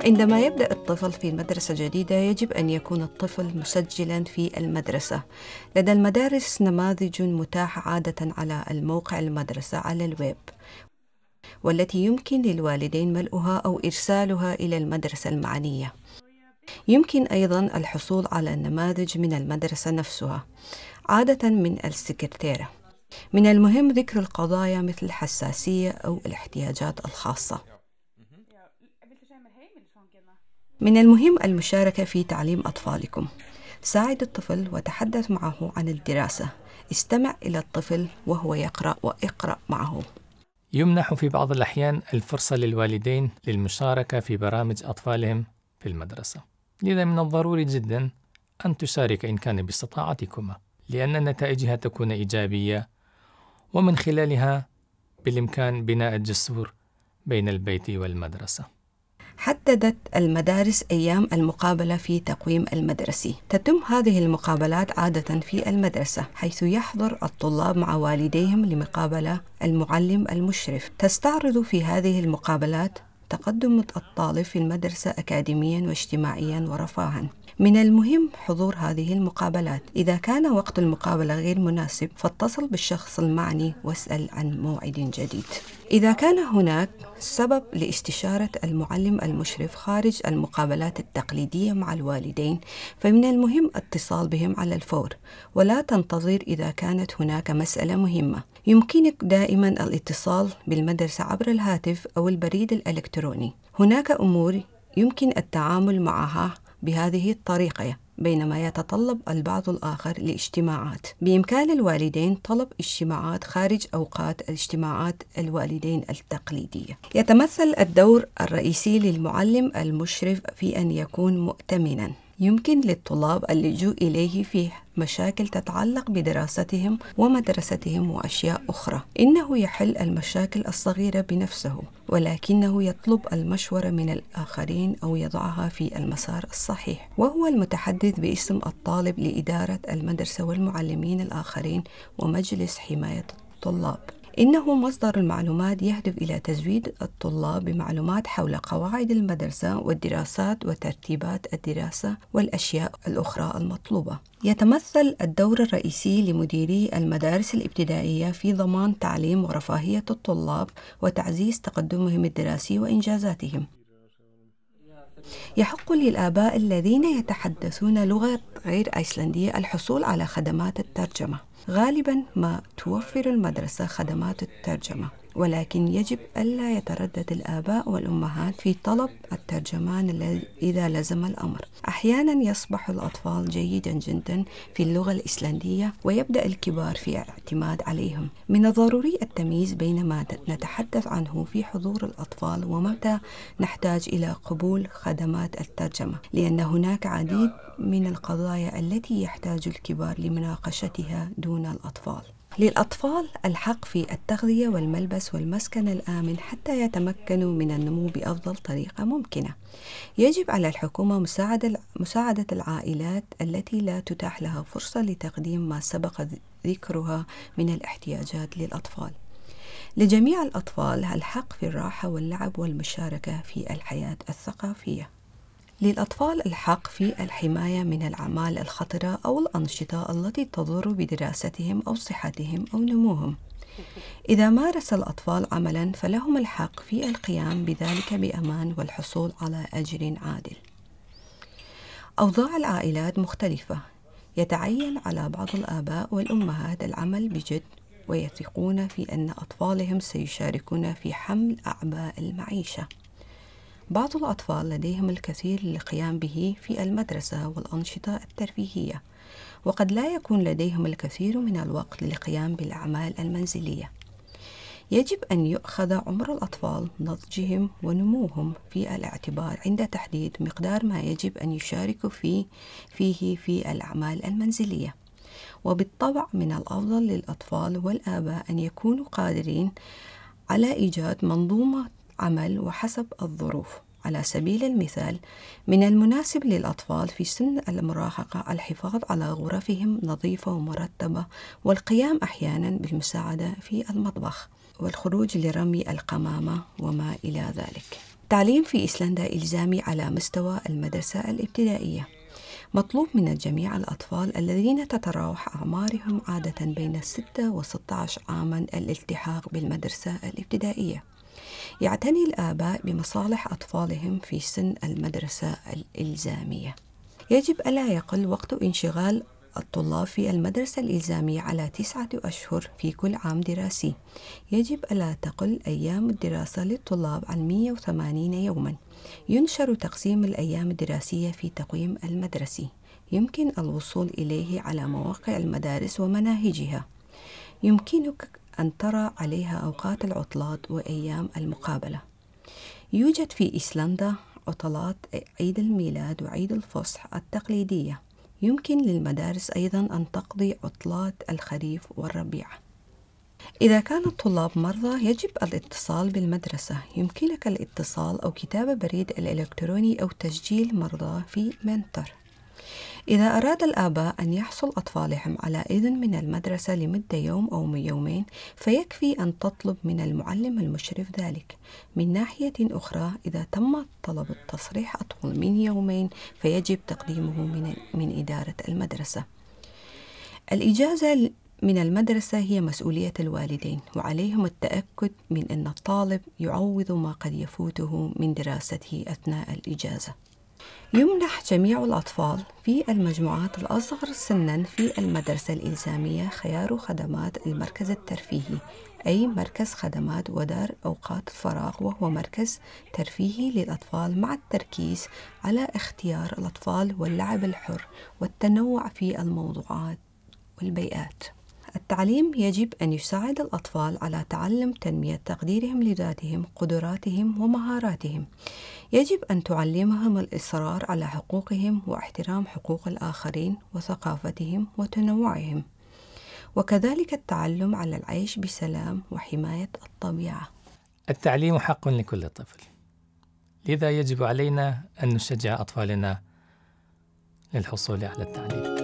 عندما يبدأ الطفل في مدرسة جديدة يجب أن يكون الطفل مسجلاً في المدرسة. لدى المدارس نماذج متاحة عادة على الموقع المدرسة على الويب، والتي يمكن للوالدين ملئها أو إرسالها إلى المدرسة المعنية. يمكن أيضاً الحصول على نماذج من المدرسة نفسها، عادة من السكرتيرة. من المهم ذكر القضايا مثل الحساسية أو الاحتياجات الخاصة. من المهم المشاركة في تعليم أطفالكم. ساعد الطفل وتحدث معه عن الدراسة. استمع إلى الطفل وهو يقرأ واقرأ معه. يمنح في بعض الأحيان الفرصة للوالدين للمشاركة في برامج أطفالهم في المدرسة، لذا من الضروري جدا أن تشارك إن كان باستطاعتكما، لأن نتائجها تكون إيجابية، ومن خلالها بالإمكان بناء الجسور بين البيت والمدرسة. حددت المدارس أيام المقابلة في تقويم المدرسي. تتم هذه المقابلات عادة في المدرسة، حيث يحضر الطلاب مع والديهم لمقابلة المعلم المشرف. تستعرض في هذه المقابلات تقدم الطالب في المدرسة أكاديمياً واجتماعياً ورفاهاً. من المهم حضور هذه المقابلات. إذا كان وقت المقابلة غير مناسب فاتصل بالشخص المعني واسأل عن موعد جديد. إذا كان هناك سبب لاستشارة المعلم المشرف خارج المقابلات التقليدية مع الوالدين، فمن المهم الاتصال بهم على الفور، ولا تنتظر إذا كانت هناك مسألة مهمة. يمكنك دائما الاتصال بالمدرسة عبر الهاتف أو البريد الإلكتروني. هناك أمور يمكن التعامل معها بهذه الطريقة، بينما يتطلب البعض الآخر لاجتماعات. بإمكان الوالدين طلب اجتماعات خارج أوقات الاجتماعات الوالدين التقليدية. يتمثل الدور الرئيسي للمعلم المشرف في أن يكون مؤتمناً. يمكن للطلاب اللجوء إليه في مشاكل تتعلق بدراستهم ومدرستهم وأشياء أخرى. إنه يحل المشاكل الصغيرة بنفسه، ولكنه يطلب المشورة من الآخرين أو يضعها في المسار الصحيح. وهو المتحدث باسم الطالب لإدارة المدرسة والمعلمين الآخرين ومجلس حماية الطلاب. إنه مصدر المعلومات يهدف إلى تزويد الطلاب بمعلومات حول قواعد المدرسة والدراسات وترتيبات الدراسة والأشياء الأخرى المطلوبة. يتمثل الدور الرئيسي لمديري المدارس الابتدائية في ضمان تعليم ورفاهية الطلاب وتعزيز تقدمهم الدراسي وإنجازاتهم. يحق للآباء الذين يتحدثون لغة غير أيسلندية الحصول على خدمات الترجمة. غالباً ما توفر المدرسة خدمات الترجمة، ولكن يجب ألا يتردد الآباء والأمهات في طلب الترجمان إذا لزم الأمر. أحياناً يصبح الأطفال جيداً جداً في اللغة الإيسلندية ويبدأ الكبار في الاعتماد عليهم. من الضروري التمييز بين ما نتحدث عنه في حضور الأطفال ومتى نحتاج إلى قبول خدمات الترجمة، لأن هناك عديد من القضايا التي يحتاج الكبار لمناقشتها دون الأطفال. للأطفال الحق في التغذية والملبس والمسكن الآمن حتى يتمكنوا من النمو بأفضل طريقة ممكنة. يجب على الحكومة مساعدة العائلات التي لا تتاح لها فرصة لتقديم ما سبق ذكرها من الاحتياجات للأطفال. لجميع الأطفال الحق في الراحة واللعب والمشاركة في الحياة الثقافية. للأطفال الحق في الحماية من الأعمال الخطرة أو الأنشطة التي تضر بدراستهم أو صحتهم أو نموهم. إذا مارس الأطفال عملاً فلهم الحق في القيام بذلك بأمان والحصول على أجر عادل. أوضاع العائلات مختلفة. يتعين على بعض الآباء والأمهات العمل بجد ويثقون في أن أطفالهم سيشاركون في حمل أعباء المعيشة. بعض الأطفال لديهم الكثير للقيام به في المدرسة والأنشطة الترفيهية، وقد لا يكون لديهم الكثير من الوقت للقيام بالأعمال المنزلية. يجب أن يؤخذ عمر الأطفال، نضجهم ونموهم في الاعتبار عند تحديد مقدار ما يجب أن يشاركوا فيه في الأعمال المنزلية. وبالطبع من الأفضل للأطفال والآباء أن يكونوا قادرين على إيجاد منظومة عمل وحسب الظروف. على سبيل المثال، من المناسب للأطفال في سن المراهقة الحفاظ على غرفهم نظيفة ومرتبة، والقيام أحيانا بالمساعدة في المطبخ، والخروج لرمي القمامة وما إلى ذلك. التعليم في إيسلندا إلزامي على مستوى المدرسة الابتدائية. مطلوب من الجميع الأطفال الذين تتراوح أعمارهم عادة بين 6 و16 عاما الالتحاق بالمدرسة الابتدائية. يعتني الآباء بمصالح أطفالهم في سن المدرسة الإلزامية. يجب ألا يقل وقت انشغال الطلاب في المدرسة الإلزامية على 9 أشهر في كل عام دراسي. يجب ألا تقل أيام الدراسة للطلاب عن 180 يوما. ينشر تقسيم الأيام الدراسية في تقويم المدرسي. يمكن الوصول إليه على مواقع المدارس ومناهجها. يمكنك أن ترى عليها أوقات العطلات وأيام المقابلة. يوجد في إيسلندا عطلات عيد الميلاد وعيد الفصح التقليدية. يمكن للمدارس أيضا أن تقضي عطلات الخريف والربيع. إذا كان الطلاب مرضى يجب الاتصال بالمدرسة. يمكنك الاتصال أو كتابة بريد الإلكتروني أو تسجيل مرضى في منتر. إذا أراد الآباء أن يحصل أطفالهم على إذن من المدرسة لمدة يوم أو يومين فيكفي أن تطلب من المعلم المشرف ذلك. من ناحية أخرى إذا تم طلب التصريح أطول من يومين فيجب تقديمه من إدارة المدرسة. الإجازة من المدرسة هي مسؤولية الوالدين، وعليهم التأكد من أن الطالب يعوض ما قد يفوته من دراسته أثناء الإجازة. يمنح جميع الأطفال في المجموعات الأصغر سناً في المدرسة الإلزامية خيار خدمات المركز الترفيهي، أي مركز خدمات ودار أوقات الفراغ، وهو مركز ترفيهي للأطفال مع التركيز على اختيار الأطفال واللعب الحر والتنوع في الموضوعات والبيئات. التعليم يجب أن يساعد الأطفال على تعلم تنمية تقديرهم لذاتهم، قدراتهم ومهاراتهم. يجب أن تعلمهم الإصرار على حقوقهم واحترام حقوق الآخرين وثقافتهم وتنوعهم، وكذلك التعلم على العيش بسلام وحماية الطبيعة. التعليم حق لكل طفل، لذا يجب علينا أن نشجع أطفالنا للحصول على التعليم.